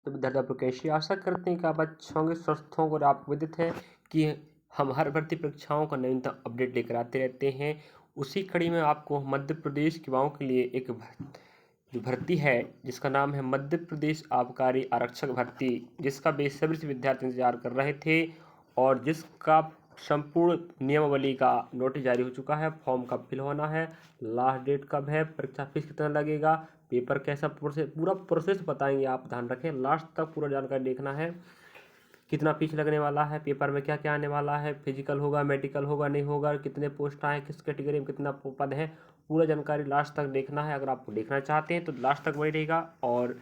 तो विद्यार्थी आप लोग कैसे, आशा करते हैं कि आप अच्छे होंगे, स्वस्थ होंगे। और आपको विदित है कि हम हर भर्ती परीक्षाओं का नवीनतम अपडेट लेकर आते रहते हैं। उसी कड़ी में आपको मध्य प्रदेश के युवाओं के लिए एक जो भर्ती है जिसका नाम है मध्य प्रदेश आबकारी आरक्षक भर्ती, जिसका बेसब्री से विद्यार्थी इंतजार कर रहे थे और जिसका संपूर्ण नियमावली का नोटिस जारी हो चुका है। फॉर्म कब फिल होना है, लास्ट डेट कब है, परीक्षा फीस कितना लगेगा, पेपर कैसा प्रोसेस, पूरा प्रोसेस बताएंगे। आप ध्यान रखें, लास्ट तक पूरा जानकारी देखना है। कितना फीस लगने वाला है, पेपर में क्या क्या आने वाला है, फिजिकल होगा, मेडिकल होगा, नहीं होगा, कितने पोस्ट आए, किस कैटेगरी में कितना पद है, पूरा जानकारी लास्ट तक देखना है। अगर आपको देखना चाहते हैं तो लास्ट तक बने रहेगा। और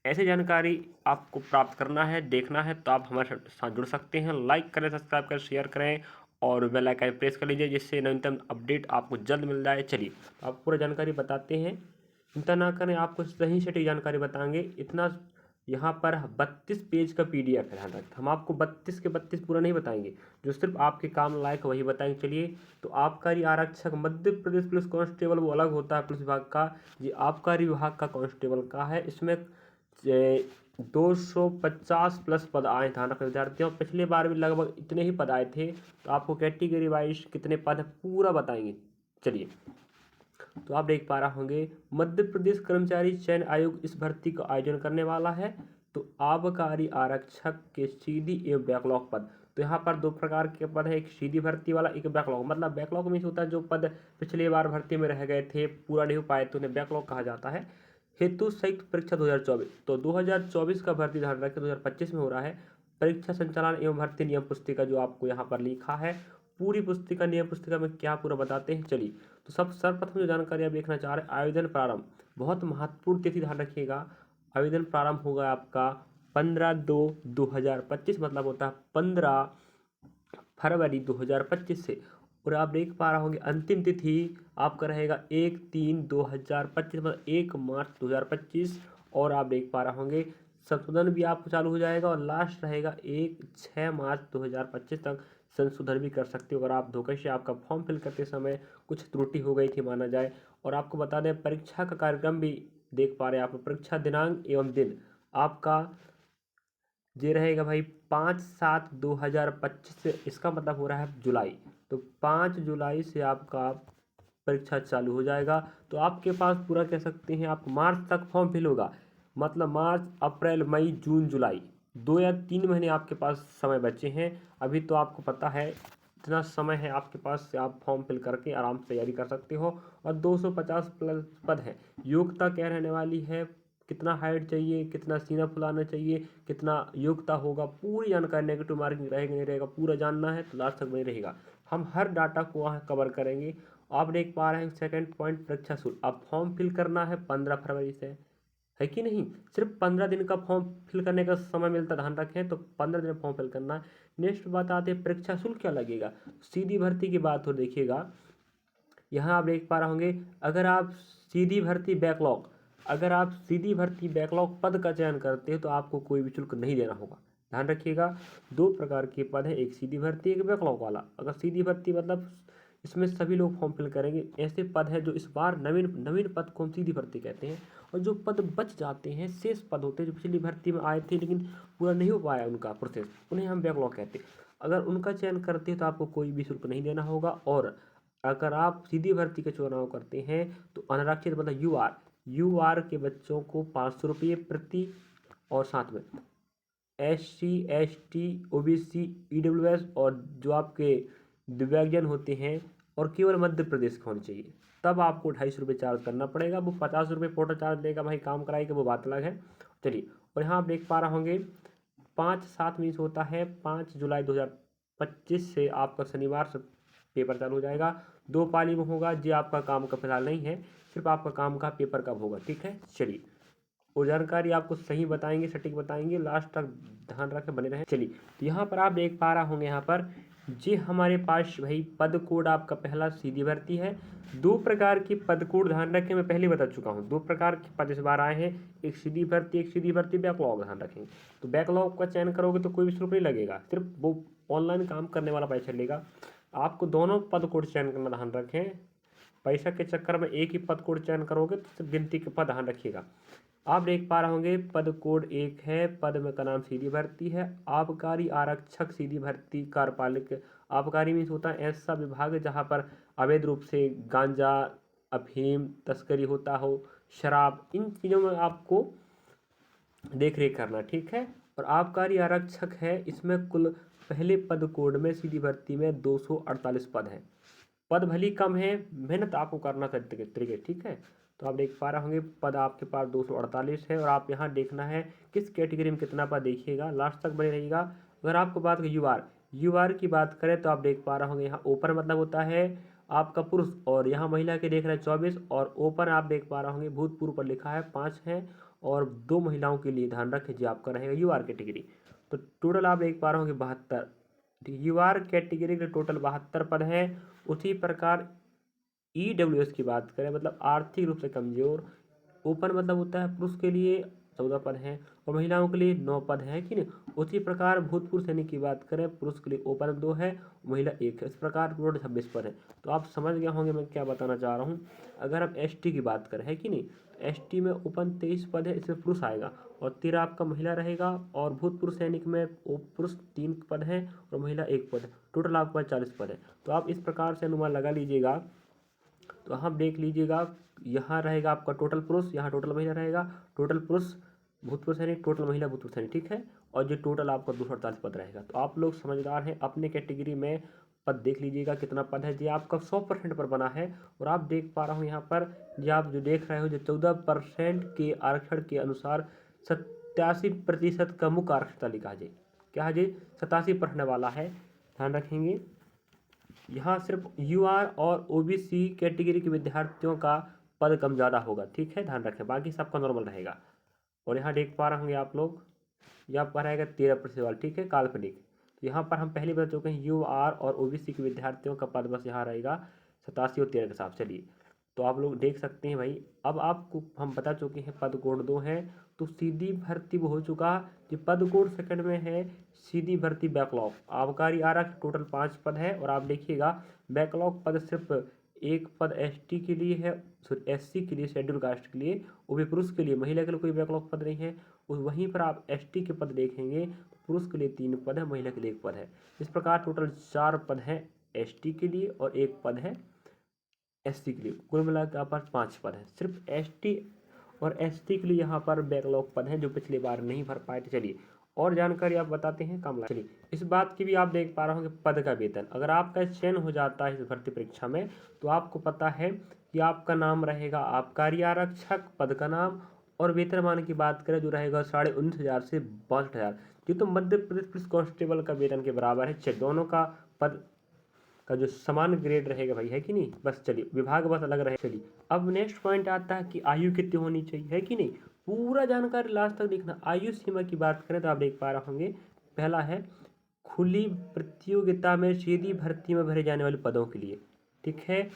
ऐसी जानकारी आपको प्राप्त करना है, देखना है, तो आप हमारे साथ जुड़ सकते हैं। लाइक करें, सब्सक्राइब करें, शेयर करें और बेल आइकन प्रेस कर लीजिए, जिससे नवीनतम अपडेट आपको जल्द मिल जाए। चलिए आप पूरा जानकारी बताते हैं, चिंता ना करें, आपको सही सटीक जानकारी बताएंगे। इतना यहाँ पर 32 पेज का PDF है, ध्यान रखें। हम आपको 32 के 32 पूरा नहीं बताएंगे, जो सिर्फ आपके काम लायक वही बताएंगे। चलिए, तो आबकारी आरक्षक मध्य प्रदेश पुलिस कांस्टेबल वो अलग होता है पुलिस विभाग का, ये आबकारी विभाग का कांस्टेबल का है। इसमें 250 प्लस पद आए, ध्यान रखें विद्यार्थियों। पिछले बार भी लगभग इतने ही पद आए थे। तो आपको कैटेगरी वाइज कितने पद है पूरा बताएंगे। चलिए, तो आप देख पा रहे होंगे, मध्य प्रदेश कर्मचारी चयन आयोग इस भर्ती का आयोजन करने वाला है। तो आबकारी आरक्षक के सीधी एवं बैकलॉग पद, तो यहाँ पर दो प्रकार के पद है, एक सीधी भर्ती वाला, एक बैकलॉग। मतलब बैकलॉग में होता है जो पद पिछले बार भर्ती में रह गए थे, पूरा नहीं हो पाए, तो उन्हें बैकलॉग कहा जाता है। हेतु संयुक्त परीक्षा 2024, तो 2024 का भर्ती ध्यान रखें 2025 में हो रहा है। परीक्षा संचालन एवं भर्ती नियम पुस्तिका जो आपको यहाँ पर लिखा है, पूरी पुस्तिका, नियम पुस्तिका में क्या पूरा बताते हैं। चलिए, तो सर्वप्रथम जो जानकारी आप देखना चाह रहे हैं, आवेदन प्रारंभ, बहुत महत्वपूर्ण तिथि ध्यान रखिएगा। आवेदन प्रारंभ होगा आपका 15/2/2025, मतलब होता है 15 फरवरी 2025 से। और आप देख पा रहे होंगे अंतिम तिथि आपका रहेगा 1/3/2025, मतलब 1 मार्च 2025। और आप देख पा रहे होंगे संशोधन भी आपको चालू हो जाएगा और लास्ट रहेगा 6 मार्च 2025 तक संशोधन भी कर सकते हो, अगर आप धोखे से आपका फॉर्म फिल करते समय कुछ त्रुटि हो गई थी माना जाए। और आपको बता दें, परीक्षा का कार्यक्रम भी देख पा रहे हैं आप, परीक्षा दिनांक एवं दिन आपका ये रहेगा भाई 5/7/2025 से, इसका मतलब हो रहा है जुलाई। तो 5 जुलाई से आपका परीक्षा चालू हो जाएगा। तो आपके पास पूरा कह सकते हैं आप मार्च तक फॉर्म फिल होगा, मतलब मार्च, अप्रैल, मई, जून, जुलाई, 2 या 3 महीने आपके पास समय बचे हैं। अभी तो आपको पता है इतना समय है आपके पास से आप फॉर्म फिल करके आराम से तैयारी कर सकते हो। और 250 प्लस पद है। योग्यता क्या रहने वाली है, कितना हाइट चाहिए, कितना सीना फुलाना चाहिए, कितना योग्यता होगा, पूरी जानकारी, नेगेटिव मार्किंग रहेगा नहीं रहेगा, पूरा जानना है तो लास्ट तक बने रहेगा। हम हर डाटा को वहाँ कवर करेंगे। आप देख पा रहे हैं सेकंड पॉइंट, परीक्षा शुल्क। अब फॉर्म फिल करना है 15 फरवरी से, है कि नहीं। सिर्फ 15 दिन का फॉर्म फिल करने का समय मिलता, ध्यान रखें, तो 15 दिन फॉर्म फिल करना है। नेक्स्ट बात आते हैं परीक्षा शुल्क क्या लगेगा। सीधी भर्ती की बात हो, देखिएगा यहाँ आप देख पा रहे होंगे, अगर आप सीधी भर्ती बैकलॉग, अगर आप सीधी भर्ती बैकलॉग पद का चयन करते हो तो आपको कोई भी शुल्क नहीं देना होगा। ध्यान रखिएगा, दो प्रकार के पद है, एक सीधी भर्ती, एक बैकलॉग वाला। अगर सीधी भर्ती मतलब इसमें सभी लोग फॉर्म फिल करेंगे, ऐसे पद है जो इस बार नवीन नवीन पद को हम सीधी भर्ती कहते हैं। और जो पद बच जाते हैं, शेष पद होते हैं जो पिछली भर्ती में आए थे लेकिन पूरा नहीं हो पाया उनका प्रोसेस, उन्हें हम बैकलॉग कहते हैं। अगर उनका चयन करते हैं तो आपको कोई भी शुल्क नहीं देना होगा। और अगर आप सीधी भर्ती का चुनाव करते हैं तो अनारक्षित मतलब UR के बच्चों को 500 रुपये प्रति, और साथ में SC ST OBC EWS और जो आपके दिव्यांगजन होते हैं और केवल मध्य प्रदेश के होने चाहिए, तब आपको 250 रुपये चार्ज करना पड़ेगा। वो 50 रुपये पोर्टल चार्ज देगा भाई, काम कराएगा, वो बात अलग है। चलिए, और यहाँ आप देख पा रहे होंगे 5/7 मीन्स होता है 5 जुलाई 2025 से आपका शनिवार से पेपर चालू हो जाएगा। 2 पाली में होगा, जी आपका काम का फिलहाल नहीं है, सिर्फ आपका काम का पेपर कब होगा, ठीक है। चलिए, वो जानकारी आपको सही बताएंगे, सटीक बताएंगे, लास्ट तक ध्यान रखें, बने रहें। चलिए, तो यहाँ पर आप देख पा रहे होंगे, यहाँ पर जी हमारे पास भाई पद कोड आपका पहला सीधी भर्ती है। 2 प्रकार की पद कोड ध्यान रखें, मैं पहले बता चुका हूँ, 2 प्रकार के पद इस बार आए हैं, एक सीधी भर्ती, एक सीधी भर्ती बैकलॉग, ध्यान रखेंगे। तो बैकलॉग का चयन करोगे तो कोई भी शुल्क नहीं लगेगा, सिर्फ वो ऑनलाइन काम करने वाला पैसा लेगा। आपको दोनों पद कोड चयन करना, ध्यान रखें, पैसा के चक्कर में एक ही पद कोड चयन करोगे तो गिनती के पद, ध्यान रखिएगा। आप देख पा रहे होंगे पद कोड 1 है, पद में का नाम सीधी भर्ती है, आबकारी आरक्षक सीधी भर्ती कार्यपालिक। आबकारी मीन्स होता है ऐसा विभाग जहाँ पर अवैध रूप से गांजा, अफीम तस्करी होता हो, शराब, इन चीज़ों में आपको देख रेख करना, ठीक है। और आबकारी आरक्षक है, इसमें कुल पहले पद कोड में सीधी भर्ती में 248 पद हैं। पद भली कम है, मेहनत आपको करना तरीके, ठीक है। तो आप देख पा रहे होंगे पद आपके पास 248 है, और आप यहाँ देखना है किस कैटेगरी में कितना पद, देखिएगा लास्ट तक बने रहिएगा। अगर आपको बात करें यूआर की बात करें तो आप देख पा रहे होंगे यहाँ ओपन मतलब होता है आपका पुरुष, और यहाँ महिला के देख रहे हैं 24, और ओपन आप देख पा रहे होंगे भूतपूर्व पर लिखा है 5 है, और 2 महिलाओं के लिए ध्यान रखें जी आपका रहेगा यूआर कैटेगरी। तो टोटल आप देख पा रहे होंगे 72, यूआर कैटेगरी के टोटल 72 पद हैं। उसी प्रकार ईडब्ल्यूएस की बात करें मतलब आर्थिक रूप से कमजोर, ओपन मतलब होता है पुरुष के लिए 14 पद हैं और महिलाओं के लिए 9 पद हैं कि नहीं। उसी प्रकार भूतपूर्व सैनिक की बात करें, पुरुष के लिए ओपन 2 है, महिला 1 है, इस प्रकार टोटल 26 पद है। तो आप समझ गए होंगे मैं क्या बताना चाह रहा हूँ। अगर हम एसटी की बात करें है कि नहीं, एसटी में ओपन 23 पद है, इसमें पुरुष आएगा और 13 आपका महिला रहेगा, और भूतपूर्व सैनिक में पुरुष 3 पद है और महिला 1 पद है, टोटल आपके पास 40 पद है। तो आप इस प्रकार से अनुमान लगा लीजिएगा। तो आप देख लीजिएगा यहाँ रहेगा आपका टोटल पुरुष, यहाँ टोटल महिला रहेगा, टोटल पुरुष भूतपूर्व सैनिक, टोटल महिला भूतपूर्व सैनिक, ठीक है। और जो टोटल आपका 248 पद रहेगा। तो आप लोग समझदार हैं, अपने कैटेगरी में पद देख लीजिएगा कितना पद है जी आपका 100% पर बना है। और आप देख पा रहा हूँ यहाँ पर जो आप जो देख रहे हो जो 14% के आरक्षण के अनुसार 87% का मुख्य आरक्षण लिखा है जी, क्या है जी 87% वाला है, ध्यान रखेंगे। यहाँ सिर्फ यूआर और ओबीसी कैटेगरी के विद्यार्थियों का पद कम ज़्यादा होगा, ठीक है, ध्यान रखें, बाकी सबका नॉर्मल रहेगा। और यहाँ देख पा रहे होंगे आप लोग, यहाँ पर रहेगा 13% वाला, ठीक है, काल्पनिक। तो यहाँ पर हम पहले बता चुके हैं यूआर और ओबीसी के विद्यार्थियों का पद बस यहाँ रहेगा 87 और 13 के साथ। चलिए तो आप लोग देख सकते हैं भाई, अब आपको हम बता चुके हैं पद कोड 2 है, तो सीधी भर्ती वो हो चुका कि पद कोड सेकंड में है सीधी भर्ती बैकलॉग। आबकारी आरक्षक टोटल 5 पद है, और आप देखिएगा बैकलॉग पद सिर्फ एक पद एसटी के लिए है, एससी के लिए, शेड्यूल कास्ट के लिए, वो भी पुरुष के लिए, महिला के लिए कोई बैकलॉग पद नहीं है। वहीं पर आप एसटी के पद देखेंगे तो पुरुष के लिए 3 पद है, महिला के लिए 1 पद है। इस प्रकार टोटल 4 पद हैं एसटी के लिए और 1 पद है एसटी के लिए, कुल मिलाकर आप पास 5 पद हैं। सिर्फ एसटी और एसटी के लिए यहाँ पर बैकलॉग पद हैं जो पिछली बार नहीं भर पाए थे। चलिए और जानकारी आप बताते हैं कम। चलिए इस बात की भी आप देख पा रहे होंगे पद का वेतन, अगर आपका चयन हो जाता है इस भर्ती परीक्षा में तो आपको पता है कि आपका नाम रहेगा आबकारी आरक्षक, पद का नाम, और वेतनमान की बात करें जो रहेगा 19,500 से 62,000। ये तो मध्य प्रदेश पुलिस कांस्टेबल का वेतन के बराबर है। दोनों का पद का जो समान ग्रेड रहेगा भाई, है कि नहीं। बस चलिए विभाग बस अलग रहे। चलिए अब नेक्स्ट पॉइंट आता है कि आयु कितनी होनी चाहिए, है कि नहीं। पूरा जानकारी लास्ट तक देखना। आयु सीमा की बात करें तो आप देख पा रहे होंगे, पहला है खुली प्रतियोगिता में सीधी भर्ती में भरे जाने वाले पदों के लिए, ठीक है।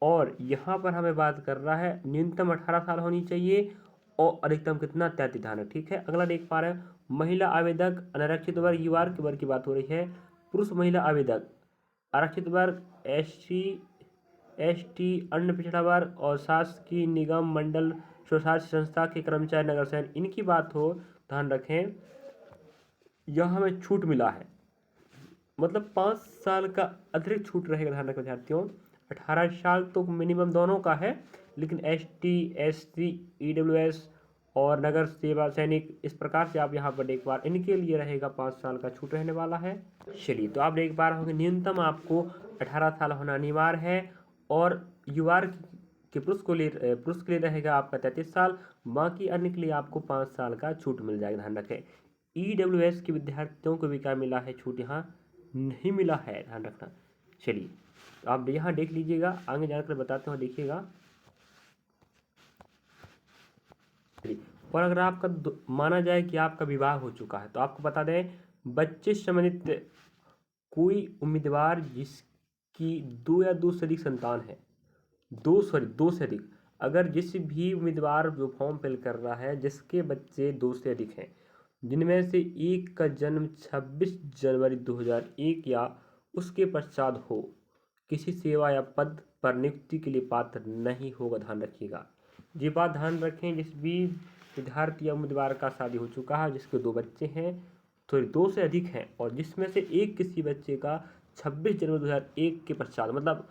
और यहाँ पर हमें बात कर रहा है न्यूनतम 18 साल होनी चाहिए और अधिकतम कितना 33 धारा, ठीक है। अगला देख पा रहे हैं महिला आवेदक अनारक्षित वर्ग युवार के वर्ग की बात हो रही है। पुरुष महिला आवेदक आरक्षित वर्ग एसटी अन्य पिछड़ा वर्ग और शासकीय निगम मंडल स्वशासी संस्था के कर्मचारी नगर सेन, इनकी बात हो ध्यान रखें यह हमें छूट मिला है, मतलब 5 साल का अतिरिक्त छूट रहेगा। ध्यान रखें विद्यार्थियों, 18 साल तो मिनिमम दोनों का है, लेकिन एसटी एससी ईडब्ल्यूएस और नगर सेवा सैनिक इस प्रकार से आप यहाँ पर देख पा रहे इनके लिए रहेगा 5 साल का छूट रहने वाला है। चलिए तो आप देख पा रहे होंगे न्यूनतम आपको 18 साल होना अनिवार्य है, और युवा के पुरुष के लिए रहेगा आपका 33 साल, बाकी अन्य के लिए आपको 5 साल का छूट मिल जाएगा। ध्यान रखें ईडब्ल्यूएस के विद्यार्थियों को भी क्या मिला है, छूट यहाँ नहीं मिला है, ध्यान रखना। चलिए तो आप यहाँ देख लीजिएगा, आगे जाकर बताते हैं, देखिएगा। और अगर आपका माना जाए कि आपका विवाह हो चुका है तो आपको बता दें बच्चे संबंधित कोई उम्मीदवार जिसकी 2 या 2 से अधिक संतान है, 2 से अधिक, अगर जिस भी उम्मीदवार जो फॉर्म फिल कर रहा है जिसके बच्चे 2 से अधिक हैं, जिनमें से एक का जन्म 26 जनवरी 2001 या उसके पश्चात हो, किसी सेवा या पद पर नियुक्ति के लिए पात्र नहीं होगा। ध्यान रखिएगा ये बात ध्यान रखें, जिस भी विद्यार्थी या उम्मीदवार का शादी हो चुका है, जिसके 2 बच्चे हैं, तो 2 से अधिक हैं, और जिसमें से एक किसी बच्चे का 26 जनवरी 2001 के पश्चात, मतलब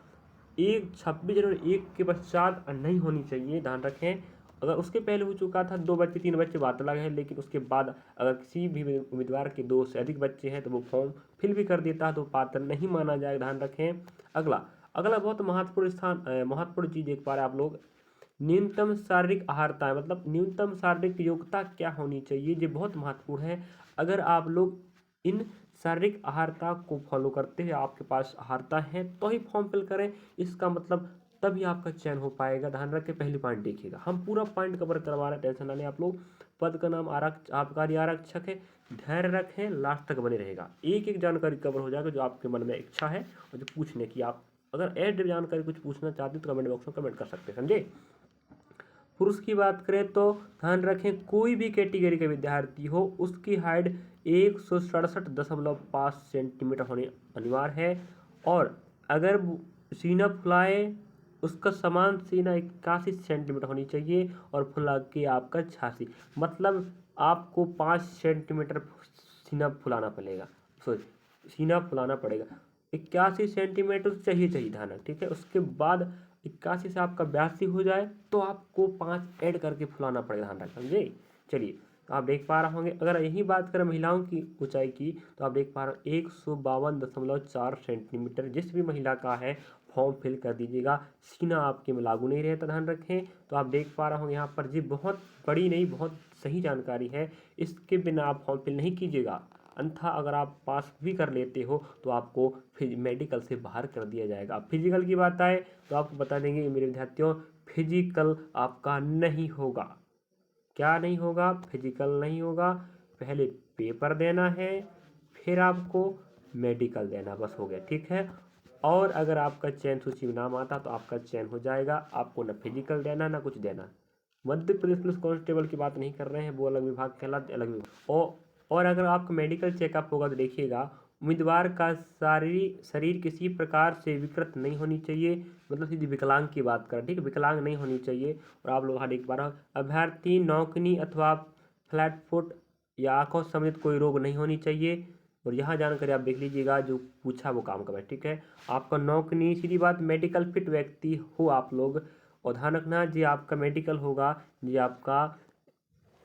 एक 26 जनवरी 1 के पश्चात नहीं होनी चाहिए, ध्यान रखें। अगर उसके पहले हो चुका था 2 बच्चे 3 बच्चे बात अलग है, लेकिन उसके बाद अगर किसी भी उम्मीदवार के 2 से अधिक बच्चे हैं तो वो फॉर्म फिल भी कर देता है, तो पात्र नहीं माना जाएगा, ध्यान रखें। अगला अगला बहुत महत्वपूर्ण चीज़ देख पा रहे हैं आप लोग, न्यूनतम शारीरिक अहार्ता, मतलब न्यूनतम शारीरिक योग्यता क्या होनी चाहिए, ये बहुत महत्वपूर्ण है। अगर आप लोग इन शारीरिक अहार्ता को फॉलो करते हैं, आपके पास अहार्ता है, तो ही फॉर्म फिल करें, इसका मतलब तभी आपका चयन हो पाएगा। ध्यान रखें, पहली पॉइंट देखिएगा, हम पूरा पॉइंट कवर करवा रहे हैं, टेंशन ना लें आप लोग। पद का नाम आबकारी आरक्षक है, धैर्य रखें, लास्ट तक बने रहेगा, एक एक जानकारी कवर हो जाएगा जो आपके मन में इच्छा है और जो पूछने की। आप अगर ऐड जानकारी कुछ पूछना चाहते तो कमेंट बॉक्स में कमेंट कर सकते हैं, समझे। पुरुष की बात करें तो ध्यान रखें, कोई भी कैटेगरी का विद्यार्थी हो, उसकी हाइट 167.5 सेंटीमीटर होनी अनिवार्य है, और अगर सीना फुलाए उसका समान सीना 81 सेंटीमीटर होनी चाहिए, और फुला के आपका 86, मतलब आपको 5 सेंटीमीटर सीना फुलाना पड़ेगा, सॉरी सीना फुलाना पड़ेगा। 81 सेंटीमीटर चाहिए ध्यान रख, ठीक है। उसके बाद 81 से आपका 82 हो जाए तो आपको 5 ऐड करके फुलाना पड़ेगा, ध्यान रख, समझे। चलिए, तो आप देख पा रहे होंगे, अगर यही बात करें महिलाओं की ऊंचाई की, तो आप देख पा रहे हो 152.4 सेंटीमीटर जिस भी महिला का है फॉर्म फिल कर दीजिएगा। सीना आपके में लागू नहीं रहता, ध्यान रखें। तो आप देख पा रहे होंगे यहाँ पर जी बहुत बड़ी नहीं, बहुत सही जानकारी है, इसके बिना आप फॉर्म फिल नहीं कीजिएगा, अन्यथा अगर आप पास भी कर लेते हो तो आपको मेडिकल से बाहर कर दिया जाएगा। फिजिकल की बात आए तो आपको बता देंगे मेरे विद्यार्थियों, फिजिकल आपका नहीं होगा। क्या नहीं होगा? फिजिकल नहीं होगा। पहले पेपर देना है, फिर आपको मेडिकल देना, बस हो गया, ठीक है। और अगर आपका चयन सूची में नाम आता तो आपका चयन हो जाएगा, आपको ना फिजिकल देना ना कुछ देना। मध्य प्रदेश पुलिस कांस्टेबल की बात नहीं कर रहे हैं, वो अलग विभाग कहलाते, अलग विभाग। और अगर आपका मेडिकल चेकअप होगा तो देखिएगा, उम्मीदवार का शरीर किसी प्रकार से विकृत नहीं होनी चाहिए, मतलब सीधी विकलांग की बात करें, ठीक है, विकलांग नहीं होनी चाहिए। और आप लोग यहाँ देख पा रहे हो, अभ्यर्थी नौकनी अथवा फ्लैट फुट या आंखों समेत कोई रोग नहीं होनी चाहिए। और यहाँ जानकारी आप देख लीजिएगा, जो पूछा वो काम करें, ठीक है। आपका नौकनी, सीधी बात, मेडिकल फिट व्यक्ति हो आप लोग, और ध्यान रखना जी आपका मेडिकल होगा, जी आपका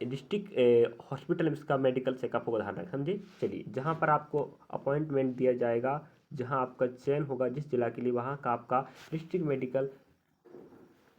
डिस्ट्रिक्ट हॉस्पिटल में इसका मेडिकल चेकअप होगा, ध्यान रखें, समझे। चलिए, जहाँ पर आपको अपॉइंटमेंट दिया जाएगा, जहाँ आपका चयन होगा जिस जिला के लिए, वहाँ का आपका डिस्ट्रिक्ट मेडिकल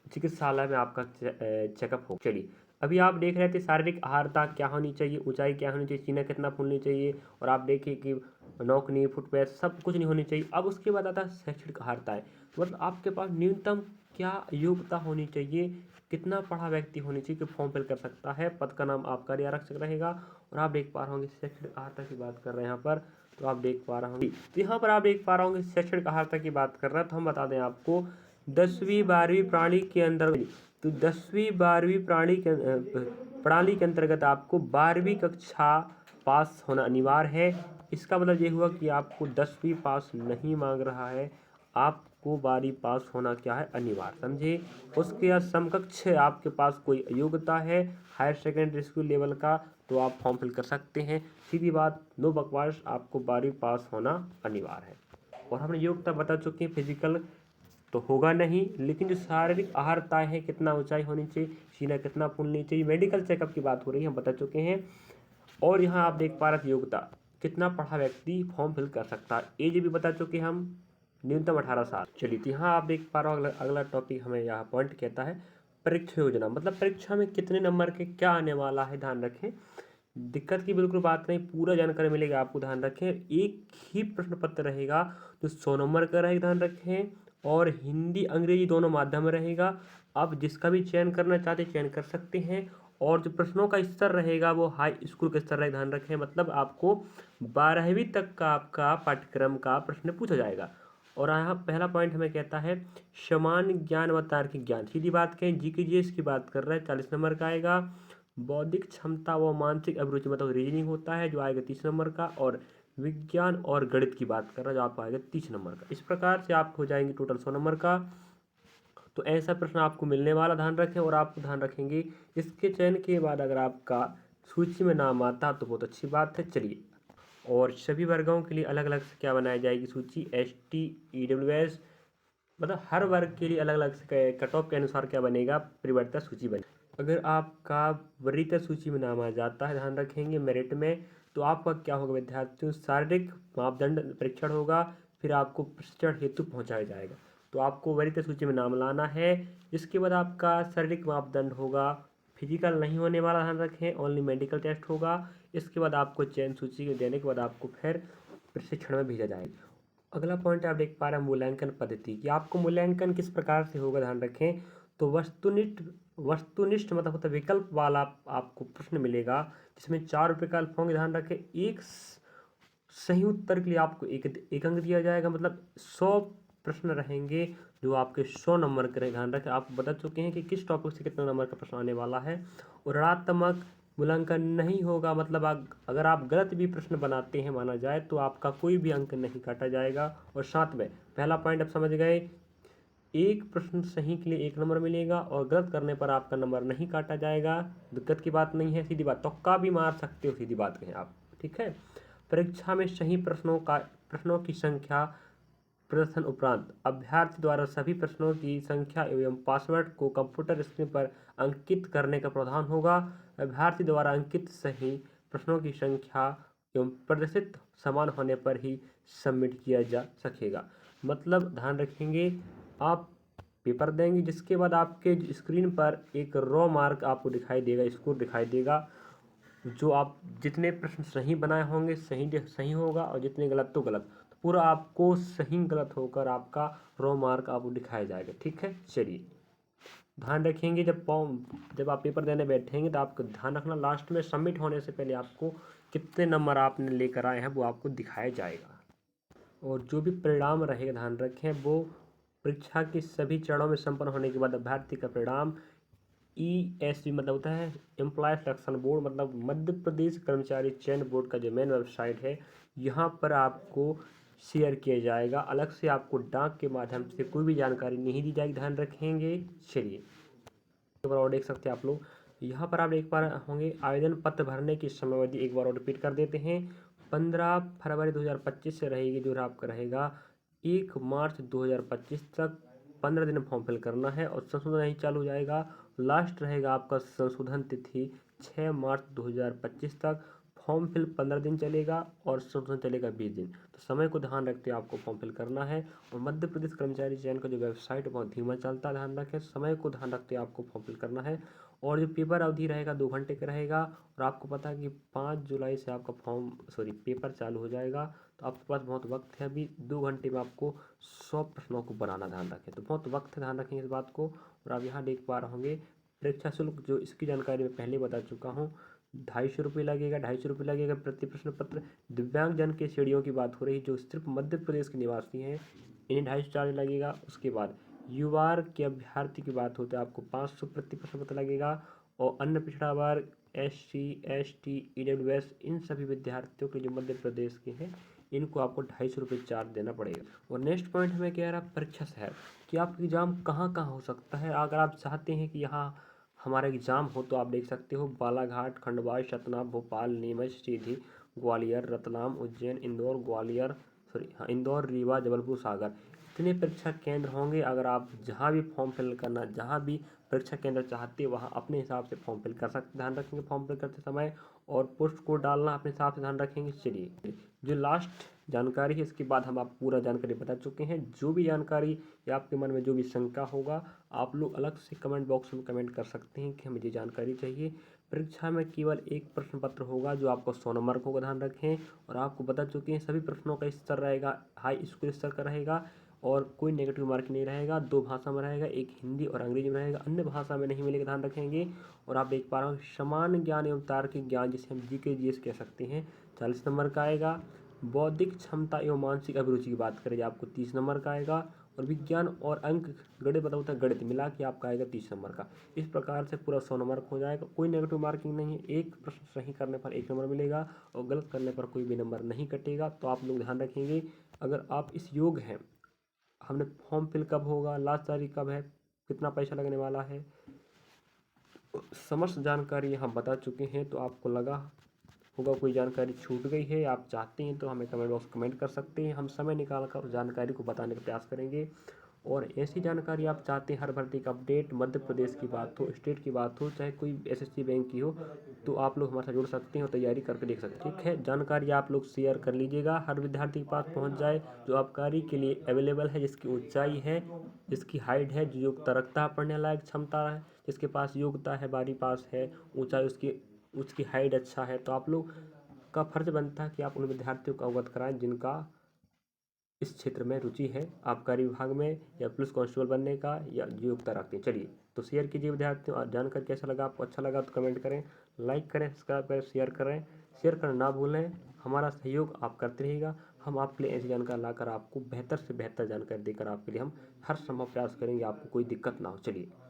चिकित्सालय में आपका चेकअप हो। चलिए, अभी आप देख रहे थे शारीरिक आहारता क्या होनी चाहिए, ऊंचाई क्या होनी चाहिए, सीना कितना फूलनी चाहिए, और आप देखिए कि नौकनी फुटपैथ सब कुछ नहीं होनी चाहिए। अब उसके बाद आता है शैक्षणिक आहारताएं, मतलब आपके पास न्यूनतम क्या योग्यता होनी चाहिए, कितना पढ़ा व्यक्ति होनी चाहिए कि फॉर्म फिल कर सकता है। पद का नाम आबकारी आरक्षक रहेगा। और आप देख पा रहे होंगे शैक्षणिक आहारता की बात कर रहे हैं यहाँ पर, तो आप देख पा रहे होंगे, तो यहाँ पर आप देख पा रहे होंगे शैक्षणिक आहारता की बात कर रहे हैं, तो हम बता दें आपको 10वीं 12वीं प्रणाली के अंदर, तो 10वीं 12वीं प्रणाली के अंतर्गत आपको 12वीं कक्षा पास होना अनिवार्य है। इसका मतलब ये हुआ कि आपको 10वीं पास नहीं मांग रहा है, आपको 12वीं पास होना क्या है, अनिवार्य, समझे। उसके समकक्ष आपके पास कोई योग्यता है हायर सेकेंडरी स्कूल लेवल का, तो आप फॉर्म फिल कर सकते हैं। सीधी बात, नो बकवास, आपको 12वीं पास होना अनिवार्य है। और हमने योग्यता बता चुके हैं, फिजिकल तो होगा नहीं, लेकिन जो शारीरिक आहारता है, कितना ऊंचाई होनी चाहिए, सीना कितना फूलनी चाहिए, मेडिकल चेकअप की बात हो रही है, हम बता चुके हैं। और यहाँ आप देख पा रहे थे योग्यता, कितना पढ़ा व्यक्ति फॉर्म फिल कर सकता है, एज भी बता चुके हम, न्यूनतम 18 साल। चलिए, तो यहाँ आप देख पा रहे हो अगला टॉपिक हमें यहाँ पॉइंट कहता है परीक्षा योजना, मतलब परीक्षा में कितने नंबर के क्या आने वाला है, ध्यान रखें। दिक्कत की बिल्कुल बात नहीं, पूरा जानकारी मिलेगी आपको, ध्यान रखें। एक ही प्रश्न पत्र रहेगा जो 100 नंबर का रहेगा, ध्यान रखें, और हिंदी अंग्रेजी दोनों माध्यम में रहेगा। आप जिसका भी चयन करना चाहते चयन कर सकते हैं। और जो प्रश्नों का स्तर रहेगा वो हाई स्कूल का स्तर रहेगा, ध्यान रखें, मतलब आपको 12वीं तक का आपका पाठ्यक्रम का प्रश्न पूछा जाएगा। और यहाँ पहला पॉइंट हमें कहता है सामान्य ज्ञान व तार्किक ज्ञान, सीधी बात कहें जीकेजीएस की बात कर रहे हैं, 40 नंबर का आएगा। बौद्धिक क्षमता व मानसिक अभिरुचि, मतलब रीजनिंग होता है, जो आएगा 30 नंबर का। और विज्ञान और गणित की बात कर रहा है, जो आपको आएगा 30 नंबर का। इस प्रकार से आप हो जाएंगे टोटल 100 नंबर का। तो ऐसा प्रश्न आपको मिलने वाला, ध्यान रखें। और आपको ध्यान रखेंगे इसके चयन के बाद अगर आपका सूची में नाम आता तो बहुत अच्छी बात है। चलिए, और सभी वर्गों के लिए अलग अलग से क्या बनाई जाएगी सूची, ST EWS, मतलब हर वर्ग के लिए अलग अलग से कट ऑफ के अनुसार क्या बनेगा, परिवर्तित सूची बनेगी। अगर आपका वरीयता सूची में नाम आ जाता है, ध्यान रखेंगे मेरिट में, तो आपका क्या होगा विद्यार्थियों, शारीरिक मापदंड परीक्षण होगा, फिर आपको प्रशिक्षण हेतु पहुंचाया जाएगा। तो आपको वरीयता सूची में नाम लाना है। इसके बाद आपका शारीरिक मापदंड होगा, फिजिकल नहीं होने वाला, ध्यान रखें, ओनली मेडिकल टेस्ट होगा। इसके बाद आपको चयन सूची के देने के बाद आपको फिर प्रशिक्षण में भेजा जाएगा। अगला पॉइंट आप देख पा रहे हैं मूल्यांकन पद्धति की। आपको मूल्यांकन किस प्रकार से होगा, ध्यान रखें। तो वस्तुनिष्ठ मतलब होता है विकल्प वाला आपको प्रश्न मिलेगा, जिसमें 4 विकल्प होंगे, ध्यान रखें। एक सही उत्तर के लिए आपको एक अंक दिया जाएगा, मतलब 100 प्रश्न रहेंगे जो आपके 100 नंबर के, ध्यान रखें। आप बता चुके हैं कि किस टॉपिक से कितना नंबर का प्रश्न आने वाला है। और ऋणात्मक मूल्यांकन नहीं होगा, मतलब अगर आप गलत भी प्रश्न बनाते हैं माना जाए तो आपका कोई भी अंक नहीं काटा जाएगा। और साथ में पहला पॉइंट आप समझ गए, एक प्रश्न सही के लिए 1 नंबर मिलेगा और गलत करने पर आपका नंबर नहीं काटा जाएगा। दिक्कत की बात नहीं है, सीधी बात, तुक्का भी मार सकते हो, सीधी बात कहें आप, ठीक है। परीक्षा में सही प्रश्नों की संख्या प्रदर्शन उपरांत अभ्यर्थी द्वारा सभी प्रश्नों की संख्या एवं पासवर्ड को कंप्यूटर स्क्रीन पर अंकित करने का प्रावधान होगा। अभ्यर्थी द्वारा अंकित सही प्रश्नों की संख्या एवं प्रदर्शित समान होने पर ही सबमिट किया जा सकेगा। मतलब ध्यान रखेंगे, आप पेपर देंगे जिसके बाद आपके स्क्रीन पर एक रॉ मार्क आपको दिखाई देगा, स्कोर दिखाई देगा। जो आप जितने प्रश्न सही बनाए होंगे सही होगा, और जितने गलत तो गलत, तो पूरा आपको सही गलत होकर आपका रॉ मार्क आपको दिखाया जाएगा, ठीक है। चलिए, ध्यान रखेंगे जब आप पेपर देने बैठेंगे तो आपको ध्यान रखना, लास्ट में सबमिट होने से पहले आपको कितने नंबर आपने लेकर आए हैं वो आपको दिखाया जाएगा। और जो भी परिणाम रहेगा, ध्यान रखें, वो परीक्षा के सभी चरणों में संपन्न होने के बाद अभ्यर्थी का परिणाम ESB मतलब होता है एम्प्लॉय सिलेक्शन बोर्ड, मतलब मध्य प्रदेश कर्मचारी चयन बोर्ड का जो मेन वेबसाइट है, यहाँ पर आपको शेयर किया जाएगा। अलग से आपको डाक के माध्यम से कोई भी जानकारी नहीं दी जाएगी, ध्यान रखेंगे। चलिए, एक बार और देख सकते हैं आप लोग, यहाँ पर आप देख पा रहे होंगे आवेदन पत्र भरने की समयावधि एक बार और रिपीट कर देते हैं। 15 फरवरी 2025 से रहेगी, जो आपका रहेगा 1 मार्च 2025 तक 15 दिन फॉर्म फिल करना है, और संशोधन नहीं चालू हो जाएगा। लास्ट रहेगा आपका संशोधन तिथि 6 मार्च 2025 तक। फॉर्म फिल 15 दिन चलेगा और संशोधन चलेगा 20 दिन। तो समय को ध्यान रखते हुए आपको फॉर्म फिल करना है। और मध्य प्रदेश कर्मचारी चयन का जो वेबसाइट बहुत धीमा चलता है, ध्यान रखें, समय को ध्यान रखते हुए आपको फॉर्म फिल करना है। और जो पेपर अवधि रहेगा 2 घंटे का रहेगा। और आपको पता है कि 5 जुलाई से आपका पेपर चालू हो जाएगा, तो आपके पास बहुत वक्त है। अभी 2 घंटे में आपको 100 प्रश्नों को बनाना, ध्यान रखें, तो बहुत वक्त है, ध्यान रखें इस बात को। और आप यहाँ देख पा रहे होंगे परीक्षा शुल्क, जो इसकी जानकारी मैं पहले बता चुका हूँ, 250 लगेगा, 250 लगेगा प्रति प्रश्न पत्र। दिव्यांग जन के श्रेणियों की बात हो रही, जो सिर्फ मध्य प्रदेश के निवासी हैं, इन्हें 250 चार्ज लगेगा। उसके बाद युवा वर्ग के अभ्यर्थी की बात होती है, आपको 500 प्रति प्रश्न पत्र लगेगा। और अन्य पिछड़ा वर्ग SC ST EWS इन सभी विद्यार्थियों के जो मध्य प्रदेश के हैं, इनको आपको 250 चार्ज देना पड़ेगा। और नेक्स्ट पॉइंट हमें कह रहा है परीक्षा शहर कि आपका एग्जाम कहाँ कहाँ हो सकता है। अगर आप चाहते हैं कि यहाँ हमारा एग्जाम हो तो आप देख सकते हो बालाघाट, खंडवा, सतना, भोपाल, नीमच, सीधी, ग्वालियर, रतलाम, उज्जैन, इंदौर, रीवा, जबलपुर, सागर, इतने परीक्षा केंद्र होंगे। अगर आप जहाँ भी फॉर्म फिल करना, जहाँ भी परीक्षा केंद्र चाहते वहाँ अपने हिसाब से फॉर्म फिल कर सकते, ध्यान रखेंगे फॉर्म फिल करते समय। और पोस्ट कोड डालना अपने हिसाब से, ध्यान रखेंगे। चलिए, जो लास्ट जानकारी है इसके बाद हम आप पूरा जानकारी बता चुके हैं। जो भी जानकारी या आपके मन में जो भी शंका होगा, आप लोग अलग से कमेंट बॉक्स में कमेंट कर सकते हैं कि हमें ये जानकारी चाहिए। परीक्षा में केवल एक प्रश्न पत्र होगा जो आपको 100 नंबर का होगा, ध्यान रखें। और आपको बता चुके हैं सभी प्रश्नों का स्तर रहेगा हाई स्कूल स्तर का रहेगा, और कोई नेगेटिव मार्क नहीं रहेगा। 2 भाषा में रहेगा, एक हिंदी और अंग्रेजी में रहेगा, अन्य भाषा में नहीं मिलेगा, ध्यान रखेंगे। और आप देख पा रहे हो समान ज्ञान एवं तार्किक ज्ञान, जिसे हम GK GS कह सकते हैं, 40 नंबर का आएगा। बौद्धिक क्षमता एवं मानसिक अभिरुचि की बात करें आपको 30 नंबर का आएगा। और विज्ञान और अंक गणित बता होता है, गणित मिला के आपका आएगा 30 नंबर का। इस प्रकार से पूरा 100 नंबर हो जाएगा। कोई नेगेटिव मार्किंग नहीं है, एक प्रश्न सही करने पर 1 नंबर मिलेगा और गलत करने पर कोई भी नंबर नहीं कटेगा। तो आप लोग ध्यान रखेंगे, अगर आप इस योग्य हैं, हमने फॉर्म फिल कब होगा, लास्ट तारीख कब है, कितना पैसा लगने वाला है, समस्त जानकारी हम बता चुके हैं। तो आपको लगा होगा कोई जानकारी छूट गई है, आप चाहते हैं तो हमें कमेंट बॉक्स कमेंट कर सकते हैं, हम समय निकाल कर उस जानकारी को बताने का प्रयास करेंगे। और ऐसी जानकारी आप चाहते हैं हर भर्ती का अपडेट, मध्य प्रदेश की बात हो, स्टेट की बात हो, चाहे कोई एसएससी बैंक की हो, तो आप लोग हमारे साथ जुड़ सकते हैं और तैयारी करके देख सकते हैं। ठीक है, जानकारी आप लोग शेयर कर लीजिएगा, हर विद्यार्थी के पास पहुंच जाए, जो आबकारी के लिए अवेलेबल है, जिसकी ऊंचाई है, जिसकी हाइट है, जो योग्यता रखता है, पढ़ने लायक क्षमता है, जिसके पास योग्यता है, 12वीं पास है, ऊंचाई उसकी हाइट अच्छा है। तो आप लोग का फर्ज बनता है कि आप उन विद्यार्थियों को अवगत कराएं जिनका इस क्षेत्र में रुचि है, आबकारी विभाग में या पुलिस कांस्टेबल बनने का, या जो योग्यता रखते हैं। चलिए, तो शेयर कीजिए विद्यार्थियों, और जानकर कैसा लगा आपको, अच्छा लगा तो कमेंट करें, लाइक करें, सब्सक्राइब करें, शेयर करना ना भूलें। हमारा सहयोग आप करते रहिएगा, हम आपके लिए ऐसी जानकारी लाकर आपको बेहतर से बेहतर जानकारी देकर आपके लिए हम हर संभव प्रयास करेंगे, आपको कोई दिक्कत ना हो। चलिए।